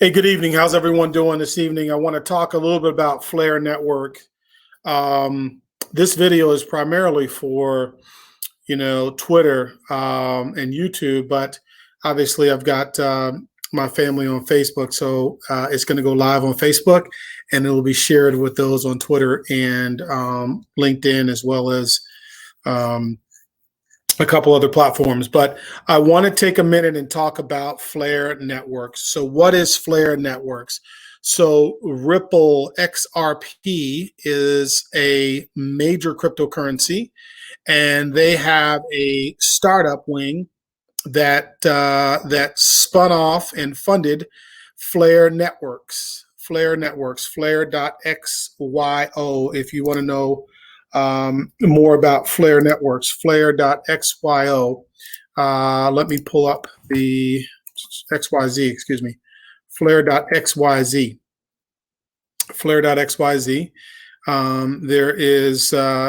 Hey, good evening. How's everyone doing this evening? I want to talk a little bit about Flair Network. This video is primarily for, Twitter and YouTube, but obviously I've got my family on Facebook, so it's going to go live on Facebook, and it will be shared with those on Twitter and LinkedIn, as well as a couple other platforms. But I want to take a minute and talk about FlareNetworks. So what is FlareNetworks? So Ripple XRP is a major cryptocurrency, and they have a startup wing that spun off and funded FlareNetworks. FlareNetworks, Flare.xyo, if you want to know more about FlareNetworks, Flare.xyo. Let me pull up the XYZ, excuse me, Flare.xyz. Flare.xyz.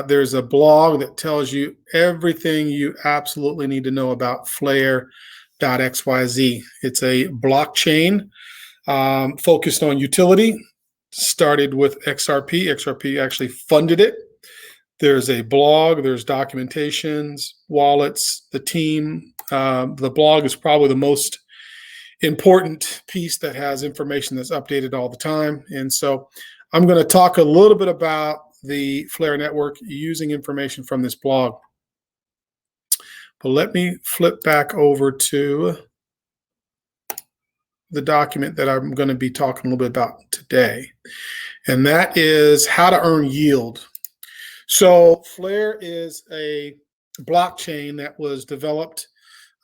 There's a blog that tells you everything you absolutely need to know about Flare.xyz. It's a blockchain focused on utility. Started with XRP. XRP actually funded it. There's a blog, there's documentations, wallets, the team. The blog is probably the most important piece that has information that's updated all the time. And so I'm going to talk a little bit about the Flair network using information from this blog. But let me flip back over to the document that I'm going to be talking a little bit about today. And that is how to earn yield. So Flair is a blockchain that was developed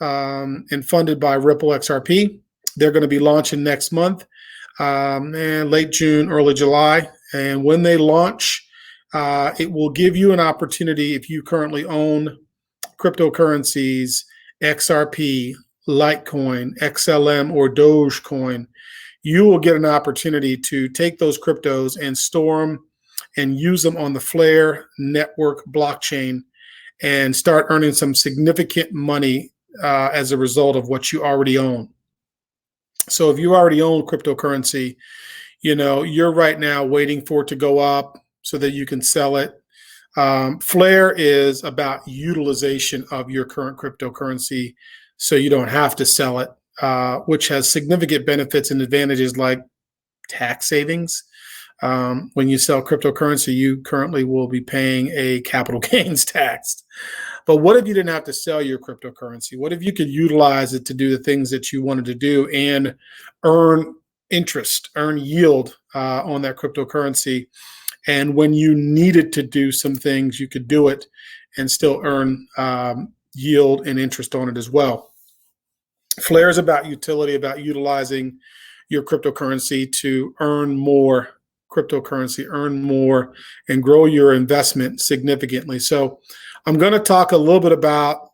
and funded by Ripple XRP. They're going to be launching next month, and late June, early July. And when they launch, it will give you an opportunity, if you currently own cryptocurrencies, XRP, Litecoin, XLM, or Dogecoin, you will get an opportunity to take those cryptos and store them and use them on the Flair network blockchain and start earning some significant money as a result of what you already own. So if you already own cryptocurrency, you're right now waiting for it to go up so that you can sell it. Flair is about utilization of your current cryptocurrency so you don't have to sell it, which has significant benefits and advantages like tax savings. When you sell cryptocurrency, you currently will be paying a capital gains tax. But what if you didn't have to sell your cryptocurrency? What if you could utilize it to do the things that you wanted to do and earn interest, earn yield on that cryptocurrency? And when you needed to do some things, you could do it and still earn yield and interest on it as well. Flair is about utility, about utilizing your cryptocurrency to earn more cryptocurrency, earn more, and grow your investment significantly. So I'm going to talk a little bit about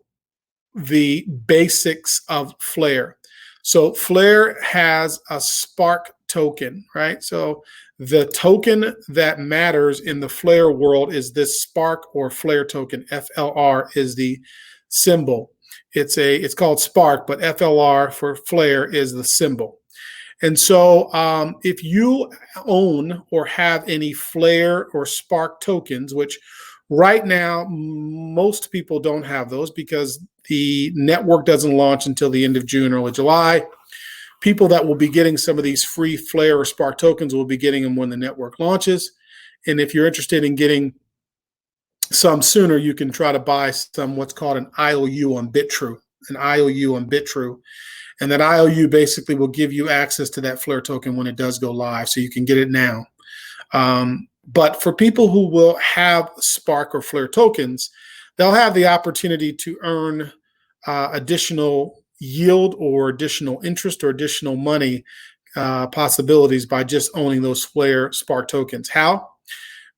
the basics of Flair. So Flair has a Spark token, right? So the token that matters in the Flair world is this Spark or Flair token. FLR is the symbol. It's called Spark, but FLR for Flair is the symbol. And so if you own or have any Flair or Spark tokens, which right now most people don't have those because the network doesn't launch until the end of June, early July. People that will be getting some of these free Flair or Spark tokens will be getting them when the network launches. And if you're interested in getting some sooner, you can try to buy some what's called an IOU on BitTrue, And that IOU basically will give you access to that Flair token when it does go live, so you can get it now. But for people who will have Spark or Flair tokens, they'll have the opportunity to earn additional yield or additional interest or additional money possibilities by just owning those Flair Spark tokens. How?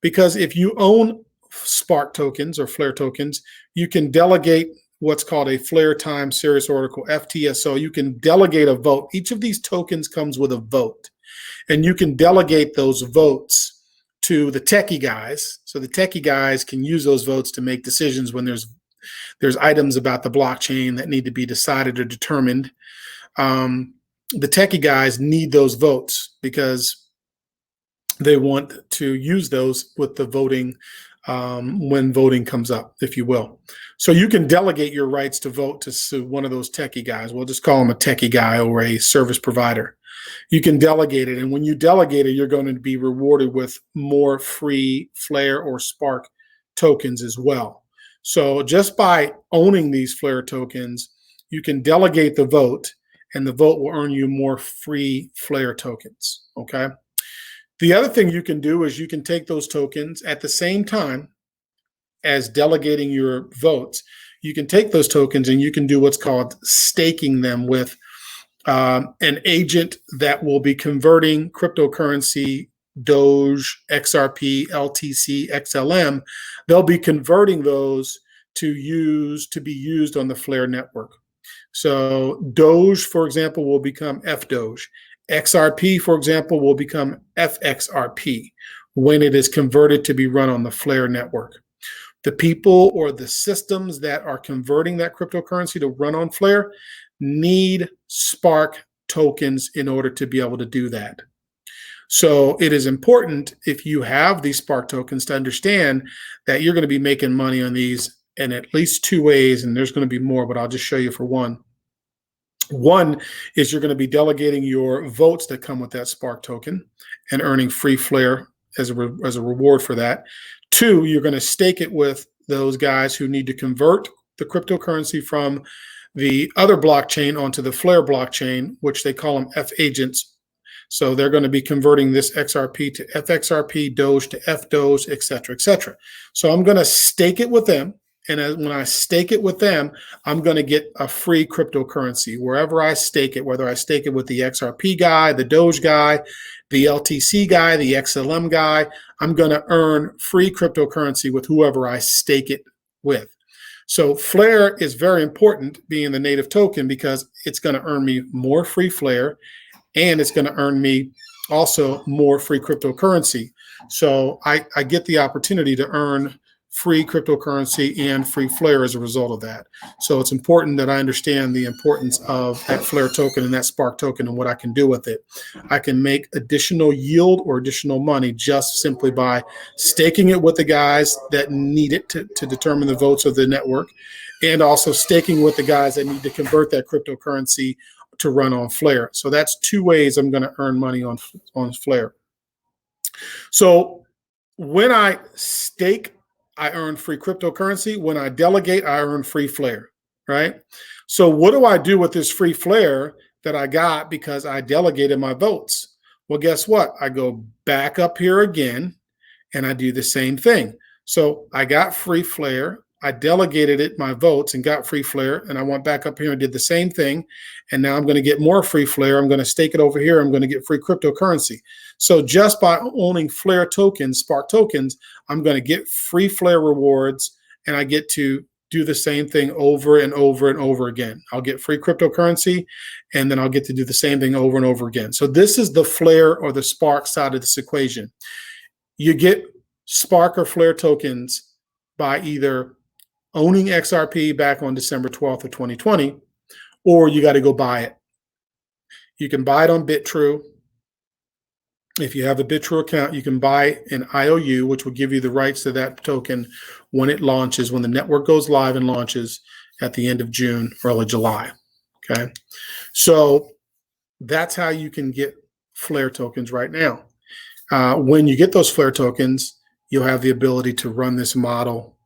Because if you own Spark tokens or Flair tokens, you can delegate what's called a Flair Time Serious Article, FTSO. You can delegate a vote. Each of these tokens comes with a vote, and you can delegate those votes to the techie guys. So the techie guys can use those votes to make decisions when there's items about the blockchain that need to be decided or determined. the techie guys need those votes because they want to use those with the voting when voting comes up, if you will. So you can delegate your rights to vote to one of those techie guys. We'll just call him a techie guy or a service provider. You can delegate it. And when you delegate it, you're going to be rewarded with more free Flair or Spark tokens as well. So just by owning these Flair tokens, you can delegate the vote, and the vote will earn you more free Flair tokens. Okay. The other thing you can do is you can take those tokens at the same time as delegating your votes. You can take those tokens and you can do what's called staking them with an agent that will be converting cryptocurrency, Doge, XRP, LTC, XLM. They'll be converting those to be used on the Flair network. So Doge, for example, will become FDoge. XRP, for example, will become FXRP when it is converted to be run on the Flair network. The people or the systems that are converting that cryptocurrency to run on Flair need Spark tokens in order to be able to do that. So it is important, if you have these Spark tokens, to understand that you're going to be making money on these in at least two ways, and there's going to be more, but I'll just show you for one. One is you're going to be delegating your votes that come with that Spark token and earning free Flair as a reward for that. Two, you're going to stake it with those guys who need to convert the cryptocurrency from the other blockchain onto the Flair blockchain, which they call them F agents. So they're going to be converting this XRP to FXRP, Doge to FDoge, et cetera, et cetera. So I'm going to stake it with them. And when I stake it with them, I'm going to get a free cryptocurrency wherever I stake it, whether I stake it with the XRP guy, the Doge guy, the LTC guy, the XLM guy. I'm going to earn free cryptocurrency with whoever I stake it with. So Flair is very important, being the native token, because it's going to earn me more free Flair, and it's going to earn me also more free cryptocurrency. So I get the opportunity to earn free cryptocurrency and free Flair as a result of that. So it's important that I understand the importance of that Flair token and that Spark token and what I can do with it. I can make additional yield or additional money just simply by staking it with the guys that need it to determine the votes of the network, and also staking with the guys that need to convert that cryptocurrency to run on Flair. So that's two ways I'm going to earn money on Flair. So when I stake, I earn free cryptocurrency. When I delegate, I earn free Flair, right? So what do I do with this free Flair that I got because I delegated my votes? Well, guess what? I go back up here again and I do the same thing. So I got free Flair. I delegated it, my votes, and got free Flair. And I went back up here and did the same thing. And now I'm going to get more free Flair. I'm going to stake it over here. I'm going to get free cryptocurrency. So just by owning Flair tokens, Spark tokens, I'm going to get free Flair rewards, and I get to do the same thing over and over and over again. I'll get free cryptocurrency, and then I'll get to do the same thing over and over again. So this is the Flair or the Spark side of this equation. You get Spark or Flair tokens by either owning XRP back on December 12th of 2020, or you got to go buy it. You can buy it on BitTrue. If you have a BitTrue account, you can buy an IOU, which will give you the rights to that token when it launches, when the network goes live and launches at the end of June, early July. Okay. So that's how you can get Flair tokens right now. When you get those Flair tokens, you'll have the ability to run this model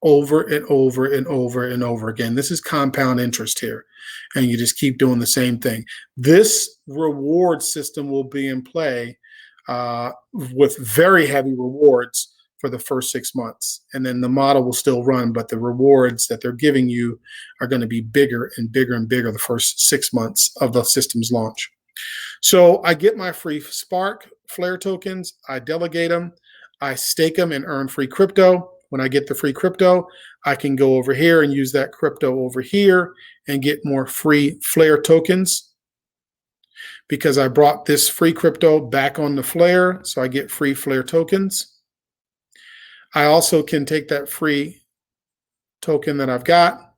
over and over and over and over again. This is compound interest here, and you just keep doing the same thing. This reward system will be in play with very heavy rewards for the first 6 months, and then the model will still run, but the rewards that they're giving you are going to be bigger and bigger and bigger the first 6 months of the system's launch. So I get my free Spark Flair tokens, I delegate them, I stake them and earn free crypto. When I get the free crypto, I can go over here and use that crypto over here and get more free Flair tokens because I brought this free crypto back on the Flair, so I get free Flair tokens. I also can take that free token that I've got,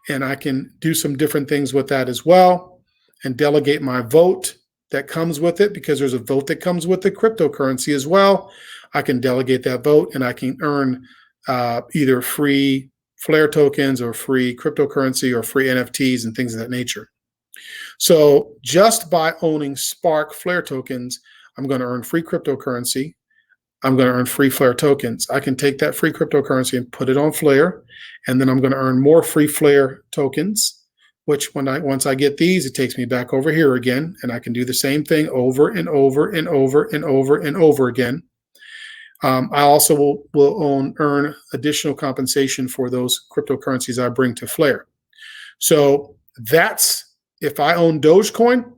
and I can do some different things with that as well. and delegate my vote that comes with it, because there's a vote that comes with the cryptocurrency as well. I can delegate that vote and I can earn either free Flare tokens or free cryptocurrency or free NFTs and things of that nature. So just by owning Spark Flare tokens, I'm going to earn free cryptocurrency. I'm going to earn free Flare tokens. I can take that free cryptocurrency and put it on Flare, and then I'm going to earn more free Flare tokens, which once I get these, it takes me back over here again, and I can do the same thing over and over and over and over and over again. I also will earn additional compensation for those cryptocurrencies I bring to Flare. So that's, if I own Dogecoin,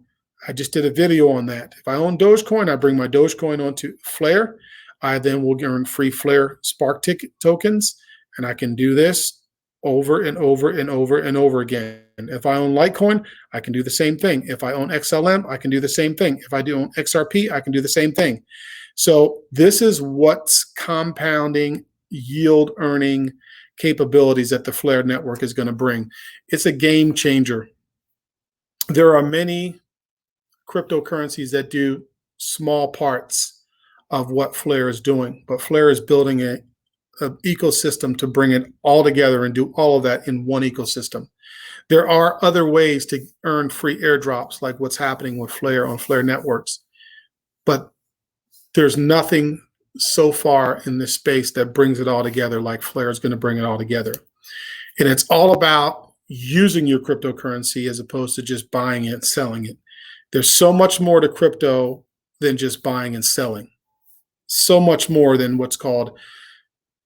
I just did a video on that. If I own Dogecoin, I bring my Dogecoin onto Flare. I then will earn free Flare Spark tokens, and I can do this over and over and over and over again. If I own Litecoin, I can do the same thing. If I own XLM, I can do the same thing. If I do own XRP, I can do the same thing. So this is what's compounding yield earning capabilities that the Flare network is going to bring. It's a game changer. There are many cryptocurrencies that do small parts of what Flare is doing, but Flare is building an ecosystem to bring it all together and do all of that in one ecosystem. There are other ways to earn free airdrops, like what's happening with Flare on FlareNetworks, but there's nothing so far in this space that brings it all together like Flare is going to bring it all together. And it's all about using your cryptocurrency as opposed to just buying it and selling it. There's so much more to crypto than just buying and selling. So much more than what's called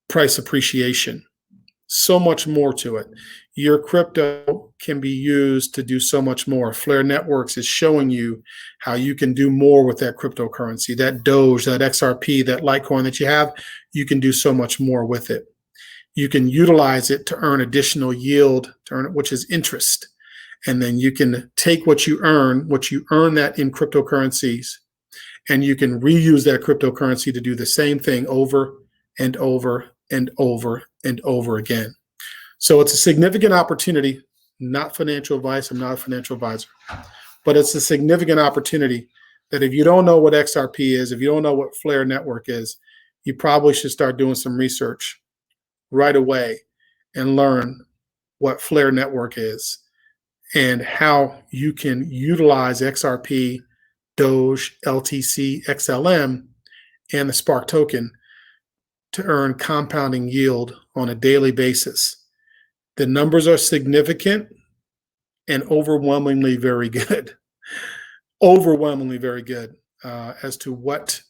price appreciation. So much more to it. Your crypto can be used to do so much more. FlareNetworks is showing you how you can do more with that cryptocurrency, that Doge, that XRP, that Litecoin that you have. You can do so much more with it. You can utilize it to earn additional yield, which is interest. And then you can take what you earn that in cryptocurrencies, and you can reuse that cryptocurrency to do the same thing over and over and over and over again. So it's a significant opportunity, not financial advice. I'm not a financial advisor, but it's a significant opportunity that if you don't know what XRP is, if you don't know what FlareNetwork is, you probably should start doing some research right away and learn what FlareNetwork is and how you can utilize XRP, Doge, LTC, XLM, and the Spark token to earn compounding yield on a daily basis. The numbers are significant and overwhelmingly very good. Overwhelmingly very good as to what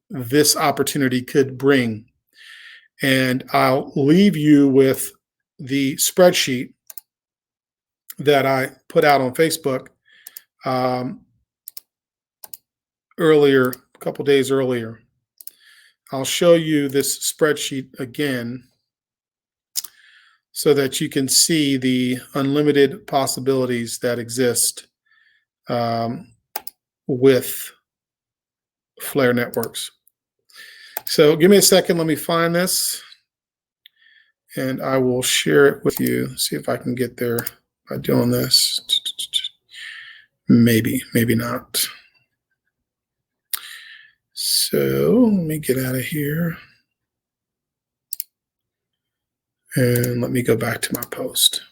this opportunity could bring. And I'll leave you with the spreadsheet that I put out on Facebook earlier, a couple days earlier. I'll show you this spreadsheet again so that you can see the unlimited possibilities that exist with FlareNetworks. So give me a second, let me find this, and I will share it with you. See if I can get there by doing this. Maybe, maybe not. So let me get out of here. And let me go back to my post.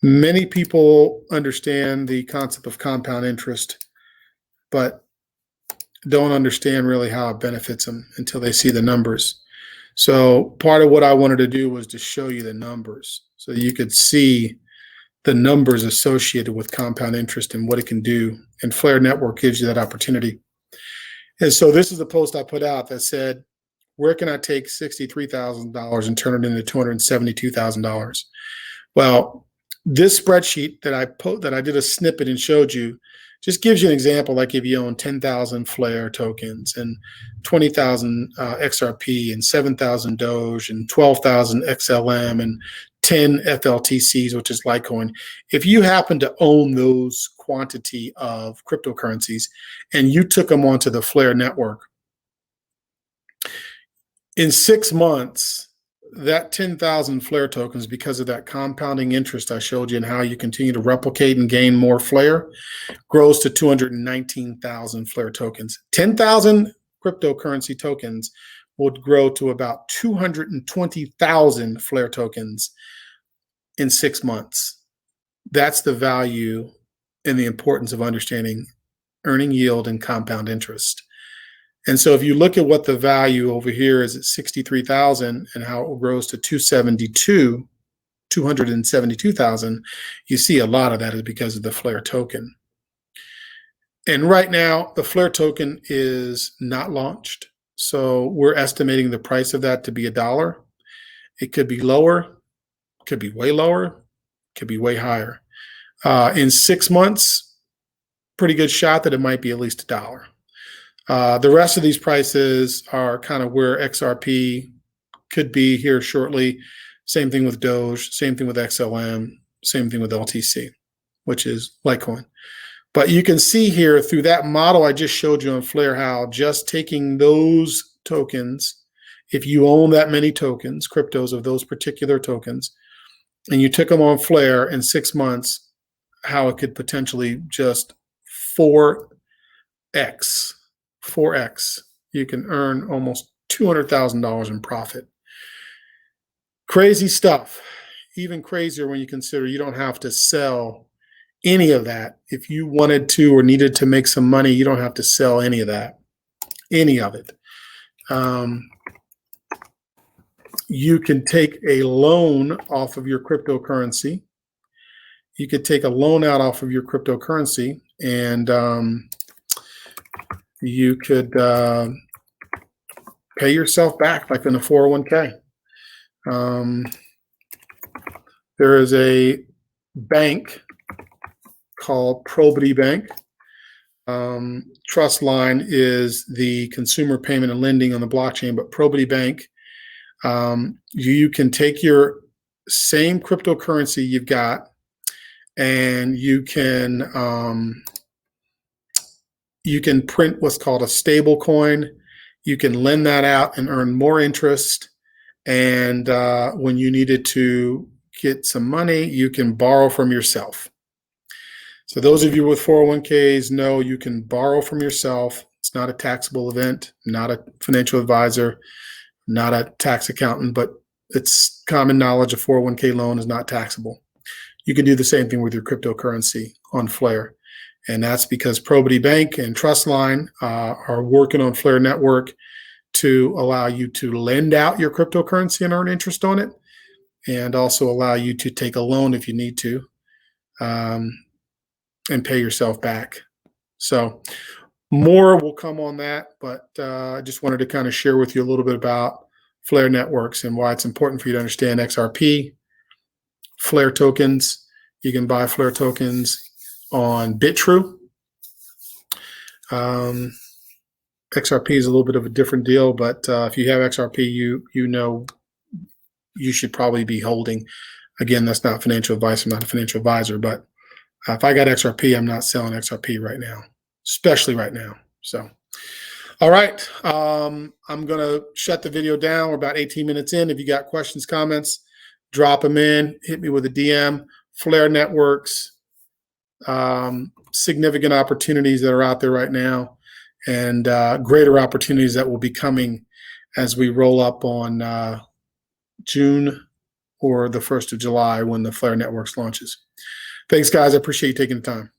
Many people understand the concept of compound interest, but don't understand really how it benefits them until they see the numbers. So part of what I wanted to do was to show you the numbers so you could see the numbers associated with compound interest and what it can do. And FlareNetwork gives you that opportunity. And so this is the post I put out that said, where can I take $63,000 and turn it into $272,000? Well, this spreadsheet that I did a snippet and showed you just gives you an example, like if you own 10,000 Flare tokens and 20,000 XRP and 7,000 Doge and 12,000 XLM and 10 FLTCs, which is Litecoin. If you happen to own those quantity of cryptocurrencies and you took them onto the Flare network, in 6 months, that 10,000 Flare tokens, because of that compounding interest I showed you and how you continue to replicate and gain more Flare, grows to 219,000 Flare tokens. 10,000 cryptocurrency tokens would grow to about 220,000 Flare tokens in 6 months. That's the value and the importance of understanding earning yield and compound interest. And so if you look at what the value over here is at 63,000 and how it grows to 272,000, you see a lot of that is because of the Flare token. And right now, the Flare token is not launched. So we're estimating the price of that to be $1. It could be lower, could be way lower, could be way higher. In 6 months, pretty good shot that it might be at least $1. The rest of these prices are kind of where XRP could be here shortly. Same thing with Doge, same thing with XLM, same thing with LTC, which is Litecoin. But you can see here through that model I just showed you on Flair how just taking those tokens, if you own that many tokens, cryptos of those particular tokens, and you took them on Flair in 6 months, how it could potentially just 4x. You can earn almost $200,000 in profit. Crazy stuff. Even crazier when you consider you don't have to sell any of that. If you wanted to or needed to make some money, you don't have to sell any of that, any of it. You can take a loan off of your cryptocurrency. You could take a loan out off of your cryptocurrency and you could pay yourself back like in a 401k. There is a bank called Probity Bank. Trustline is the consumer payment and lending on the blockchain, but Probity Bank, you can take your same cryptocurrency you've got and you can print what's called a stable coin. You can lend that out and earn more interest. And when you needed to get some money, you can borrow from yourself. So those of you with 401ks know you can borrow from yourself. It's not a taxable event, not a financial advisor, not a tax accountant, but it's common knowledge a 401k loan is not taxable. You can do the same thing with your cryptocurrency on Flair. And that's because Probity Bank and Trustline are working on FlareNetwork to allow you to lend out your cryptocurrency and earn interest on it, and also allow you to take a loan if you need to and pay yourself back. So more will come on that, but I just wanted to kind of share with you a little bit about FlareNetworks and why it's important for you to understand XRP, Flare tokens. You can buy Flare tokens on BitTrue. XRP is a little bit of a different deal, but if you have XRP, you know you should probably be holding. Again, that's not financial advice. I'm not a financial advisor, but if I got XRP, I'm not selling XRP right now, especially right now. So, all right, I'm going to shut the video down. We're about 18 minutes in. If you got questions, comments, drop them in. Hit me with a DM. FlareNetworks, significant opportunities that are out there right now, and greater opportunities that will be coming as we roll up on June or the 1st of July when the FlareNetworks launches. Thanks, guys. I appreciate you taking the time.